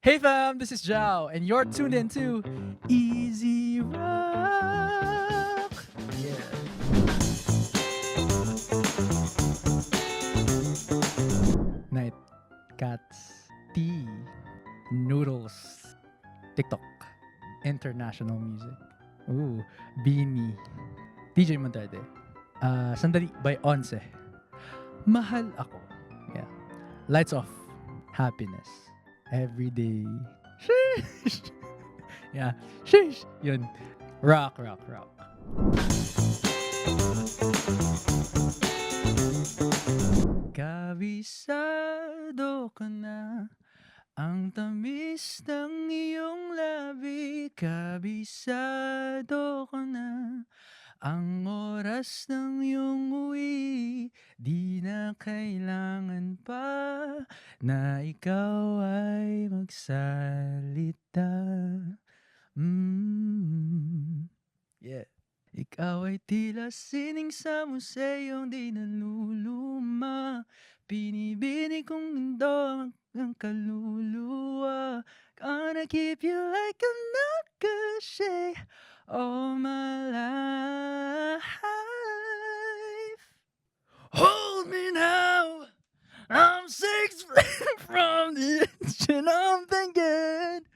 Hey fam, this is Jao, and you're tuned into Easy Rock. Yeah. Night Cats, Tea, Noodles, TikTok, International Music. Ooh, Beanie, DJ Monterde. Sandali by Once. Mahal ako. Yeah. Lights off. Happiness. Everyday. Sheesh. Yeah. Sheesh. Yun. Rock. Kabisado ka na. Ang tamis ng iyong labi. Kabisado ka na. Ang oras ng iyong uwi, di na kailangan pa na ikaw ay magsalita. Yeah. Ikaw ay tila sining sa museyong di naluluma. Pinibini kong mundo ang kaluluwa. Gonna keep you like a nakashay all my life. Hold me now. I'm 6 feet from the edge and I'm thinking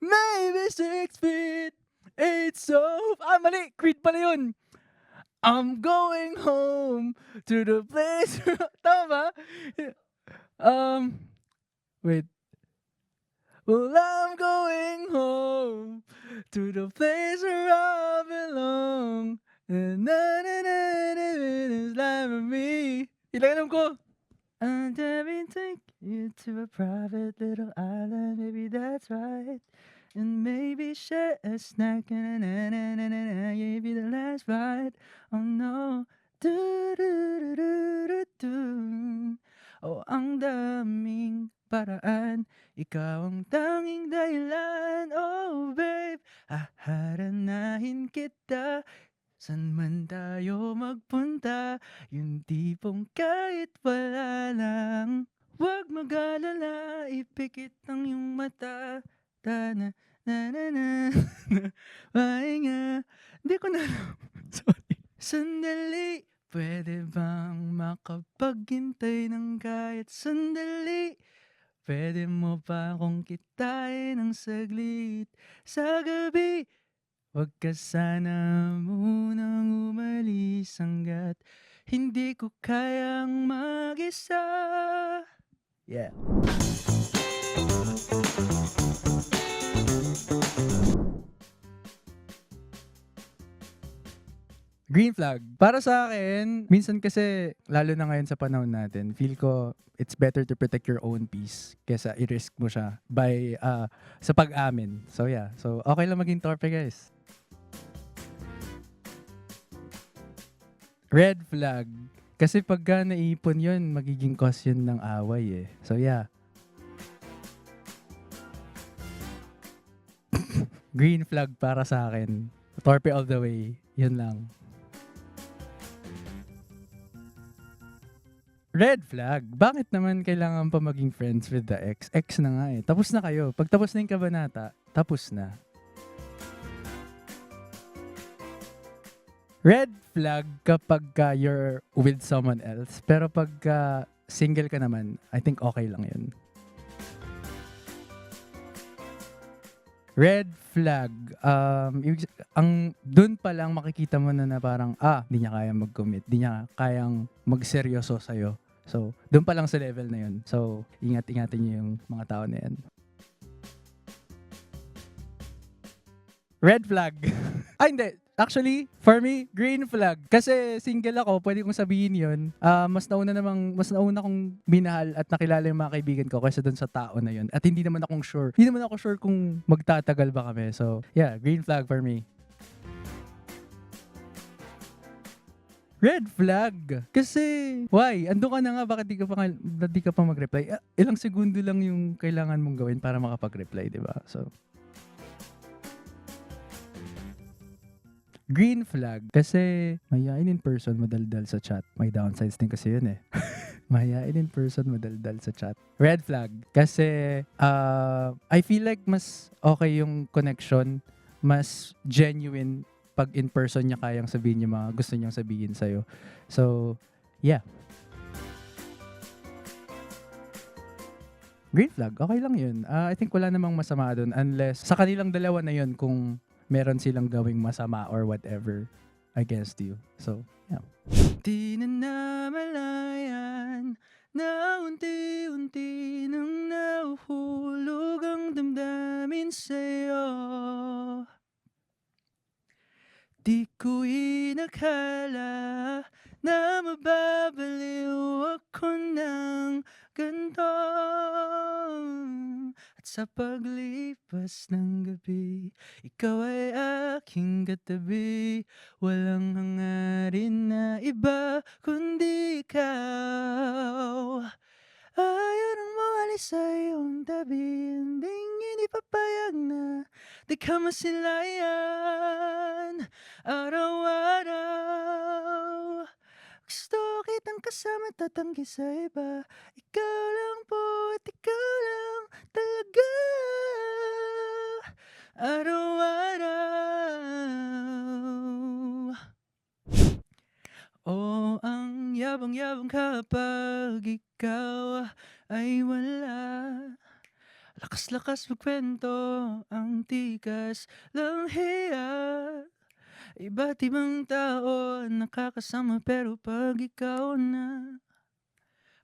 maybe 6 feet. It's so... mali. Creed pala yun. I'm going home to the place... Tama ba? Wait. Well, I'm going home to the place where I belong. And is life for me. Ilang alam ko. And let me take you to a private little island. Maybe that's right. And maybe share a snack. Maybe the last ride. Oh no. Oh, ang daming paraan. Ikaw ang tanging dahilan. Oh babe, haharanahin kita. San man tayo magpunta, yung tipong kahit wala lang. Huwag mag-alala, ipikit ang iyong mata. Na pahinga. Hindi ko na alam. Sorry. Sandali, pwede bang makapaghintay ng kahit sandali? Pwede mo pa akong kitain ng saglit sa gabi. Huwag ka sana munang umalis hanggat hindi ko kayang mag-isa. Yeah. Green flag. Para sa akin, minsan kasi, lalo na ngayon sa panahon natin, feel ko it's better to protect your own peace kesa i-risk mo siya by sa pag-amin. So yeah. So okay lang maging torpe, guys. Red flag. Kasi pagka naipon yun, magiging cause yun ng away eh. So yeah. Green flag para sa akin. Torpe all the way. Yun lang. Red flag. Bakit naman kailangan pa maging friends with the ex? Ex na nga eh. Tapos na kayo. Pag tapos na yung kabanata, tapos na. Red flag kapag you're with someone else. Pero pag single ka naman, I think okay lang yun. Red flag. Dun pa lang makikita mo na parang, di niya kayang mag-commit. Di niya kayang magseryoso sa'yo. So, dun pa lang sa level na yun. So, ingat-ingatin niyo yung mga tao na yan. Red flag. Hindi. Actually, for me, green flag. Kasi single ako, pwede kong sabihin yun. Mas nauna kong minahal at nakilala yung mga kaibigan ko kaysa dun sa tao na yun. At hindi naman akong sure. Hindi naman ako sure kung magtatagal ba kami. So, yeah, green flag for me. Red flag. Kasi, why? Ando ka na nga, bakit di ka pa mag-reply? Ilang segundo lang yung kailangan mong gawin para makapag-reply, di ba? So, green flag. Kasi, mayayain in person, madaldal sa chat. May downsides din kasi yun eh. Mahihain in person, madaldal sa chat. Red flag. Kasi, I feel like mas okay yung connection, mas genuine pag in person niya kayang sabihin yung mga gusto niyang sabihin sa'yo. So, yeah. Green flag, okay lang yun. I think wala namang masama dun unless sa kanilang dalawa na yun kung meron silang gawing masama or whatever against you. So, yeah. Di na namalayan na unti-unti nang nahuhulog ang damdamin sa'yo. Di ko inakala na mababaliw ako ng ganito. At sa paglipas ng gabi, ikaw ay aking katabi. Walang hangarin na iba kundi ikaw. Ayaw nang mawali sa iyong tabi, hindi papayag na di ka masilayan. Araw-araw gusto kitang kasama, tatanggi sa iba. Ikaw lang po at ikaw lang talaga. Araw-araw. Oh, ang yabang-yabang kapag ikaw ay wala. Lakas-lakas magkwento, ang tikas lang hiya. Iba't ibang tao nakakasama pero pag ikaw na,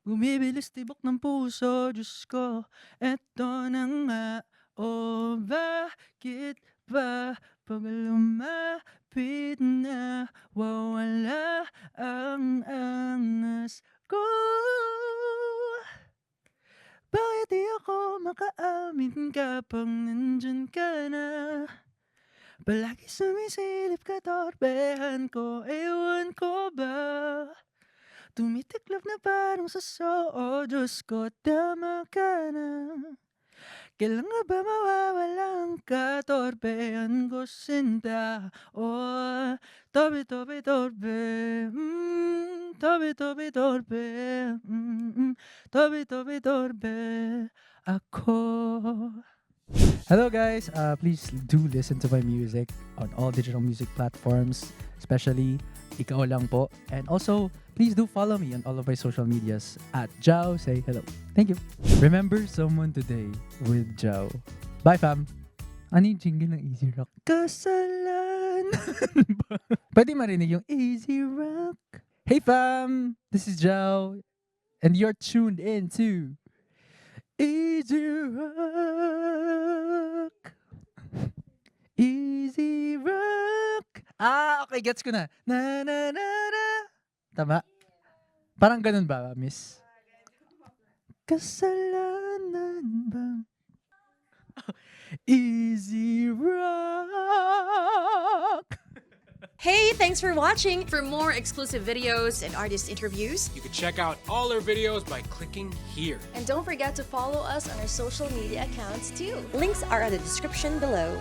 bumibilis tibok ng puso, Diyos ko, eto na nga. O bakit ba pag lumapit na, wawala ang angas ko? Bakit di ako makaamin kapag nandyan ka na? Palagi sumisilip ka, torpehan ko, ewan ko ba? Tumitiklop na parang saso, oh Diyos ko, tama ka na. Kailan nga ba mawawala ang katorpehan ko, sinta? Oh, tobe-tobe torpe, tobe-tobe torpe, tobe-tobe torpe ako. Hello guys, please do listen to my music on all digital music platforms, especially Ikaw Lang Po. And also, please do follow me on all of my social medias at Jao Say Hello. Thank you. Remember someone today with Jao. Bye fam! Ano yung jingle ng Easy Rock? Kasalanan ba? Pwede marinig yung Easy Rock. Hey fam! This is Jao and you're tuned in to Easy Rock. Easy Rock. Okay, gets ko na. Na na na na. Tama? Parang ganun ba, miss? Kasalanan ba? Easy Rock. Hey, thanks for watching. For more exclusive videos and artist interviews, You can check out all our videos by clicking here. And don't forget to follow us on our social media accounts too. links are in the description below.